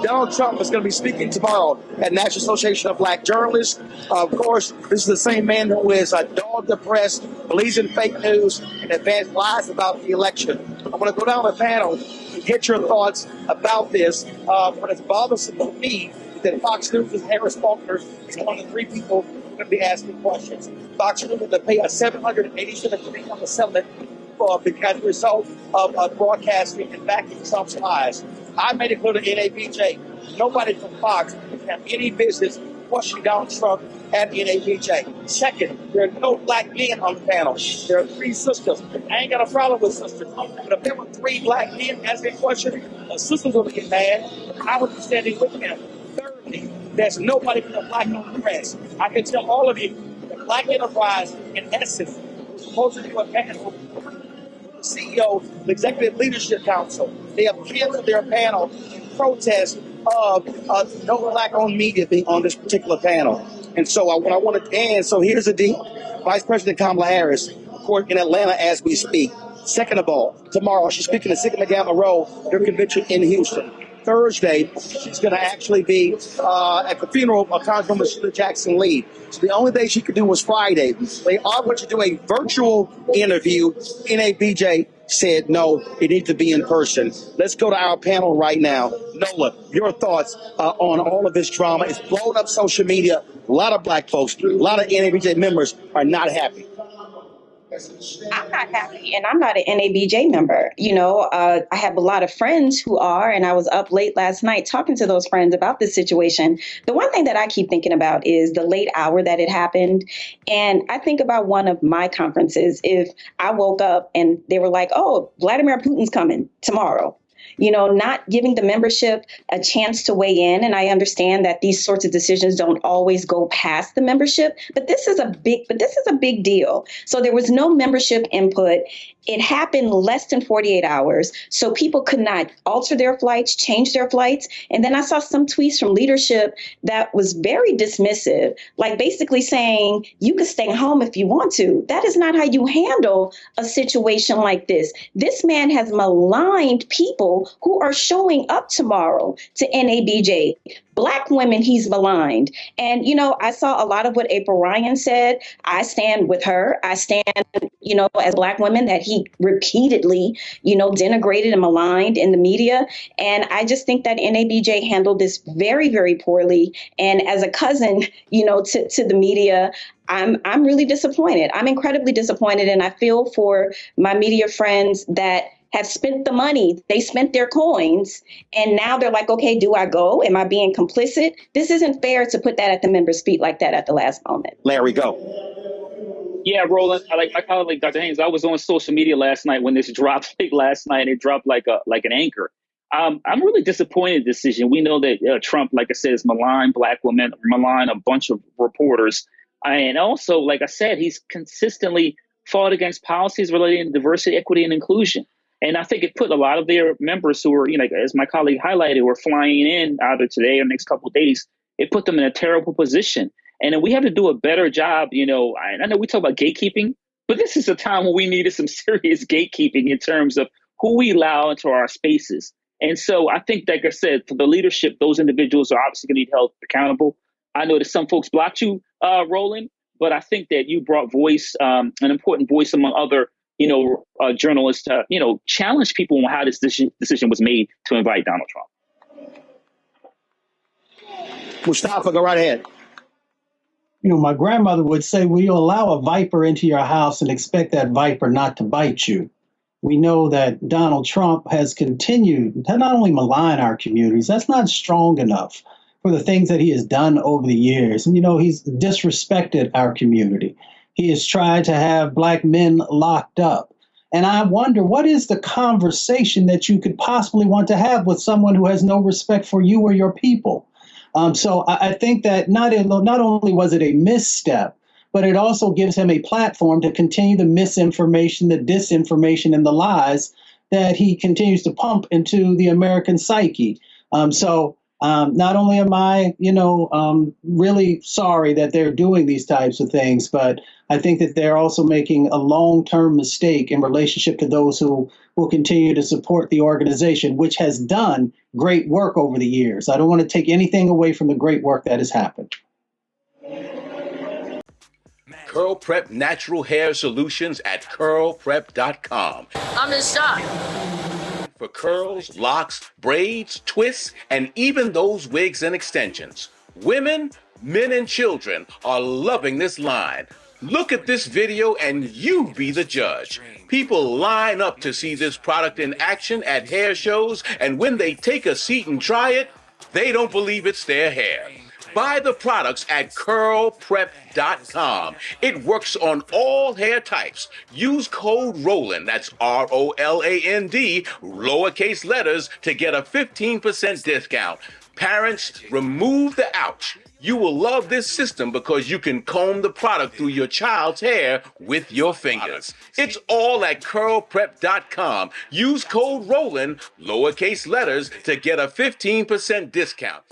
Donald Trump is going to be speaking tomorrow at National Association of Black Journalists. Of course, this is the same man who is a dog the press, believes in fake news, and advances lies about the election. I'm going to go down the panel and get your thoughts about this. What is bothersome to me is that Fox News' Harris Faulkner is one of the three people who are going to be asking questions. Fox News will pay a $787 settlement as a result of broadcasting and backing Trump's lies. I made it clear to NABJ, nobody from Fox have any business questioning Donald Trump at NABJ. Second, there are no black men on the panel. There are three sisters. I ain't got a problem with sisters. But if there were three black men asking questions, the sisters would get mad. I would be standing with them. Thirdly, there's nobody from the black on the press. I can tell all of you, the Black Enterprise, in essence, was supposed to do a panel the CEO, the Executive Leadership Council. They have canceled their panel in protest of no black-owned media being on this particular panel. And so what I want to end, so here's the deal. Vice President Kamala Harris, of course, in Atlanta as we speak. Second of all, tomorrow she's speaking at Sigma Gamma Rho, their convention in Houston. Thursday, she's going to actually be at the funeral of Congresswoman Sheila Jackson Lee. So the only day she could do was Friday. They are going to do a virtual interview. NABJ said no, it needs to be in person. Let's go to our panel right now. Nola, your thoughts on all of this drama. It's blown up social media. A lot of black folks, a lot of NABJ members are not happy. I'm not happy, and I'm not an NABJ member. I have a lot of friends who are, and I was up late last night talking to those friends about this situation. The one thing that I keep thinking about is the late hour that it happened. And I think about one of my conferences. If I woke up and they were like, oh, Vladimir Putin's coming tomorrow. Not giving the membership a chance to weigh in. And I understand that these sorts of decisions don't always go past the membership, but this is a big deal. So there was no membership input. It happened less than 48 hours. So people could not alter their flights, change their flights. And then I saw some tweets from leadership that was very dismissive, like basically saying you could stay home if you want to. That is not how you handle a situation like this. This man has maligned people who are showing up tomorrow to NABJ. Black women he's maligned. And, I saw a lot of what April Ryan said. I stand with her. I stand, as Black women that he repeatedly, denigrated and maligned in the media. And I just think that NABJ handled this very, very poorly. And as a cousin, to the media, I'm really disappointed. I'm incredibly disappointed. And I feel for my media friends that have spent the money, they spent their coins, and now they're like, okay, do I go? Am I being complicit? This isn't fair to put that at the members' feet like that at the last moment. Larry, go. Yeah, Roland, like my colleague, Dr. Haynes, I was on social media last night when this dropped late last night, and it dropped like an anchor. I'm really disappointed in the decision. We know that Trump, like I said, is maligned Black women, maligned a bunch of reporters. And also, like I said, he's consistently fought against policies relating to diversity, equity, and inclusion. And I think it put a lot of their members who were, as my colleague highlighted, were flying in either today or next couple of days. It put them in a terrible position. And then we have to do a better job. I know we talk about gatekeeping, but this is a time when we needed some serious gatekeeping in terms of who we allow into our spaces. And so I think, like I said, for the leadership, those individuals are obviously going to be held accountable. I know that some folks blocked you, Roland, but I think that you brought voice, an important voice among other journalists to, challenge people on how this decision was made to invite Donald Trump. Mustafa, go right ahead. My grandmother would say, will you allow a viper into your house and expect that viper not to bite you? We know that Donald Trump has continued to not only malign our communities, that's not strong enough for the things that he has done over the years. And, he's disrespected our community. He has tried to have Black men locked up. And I wonder, what is the conversation that you could possibly want to have with someone who has no respect for you or your people? So I think that not only was it a misstep, but it also gives him a platform to continue the misinformation, the disinformation, and the lies that he continues to pump into the American psyche. So Not only am I, really sorry that they're doing these types of things, but I think that they're also making a long-term mistake in relationship to those who will continue to support the organization, which has done great work over the years. I don't want to take anything away from the great work that has happened. Curl Prep Natural Hair Solutions at curlprep.com. I'm in shock. For curls, locks, braids, twists, and even those wigs and extensions. Women, men, and children are loving this line. Look at this video and you be the judge. People line up to see this product in action at hair shows, and when they take a seat and try it, they don't believe it's their hair. Buy the products at curlprep.com. It works on all hair types. Use code ROLAND, that's ROLAND, lowercase letters, to get a 15% discount. Parents, remove the ouch. You will love this system because you can comb the product through your child's hair with your fingers. It's all at curlprep.com. Use code ROLAND, lowercase letters, to get a 15% discount.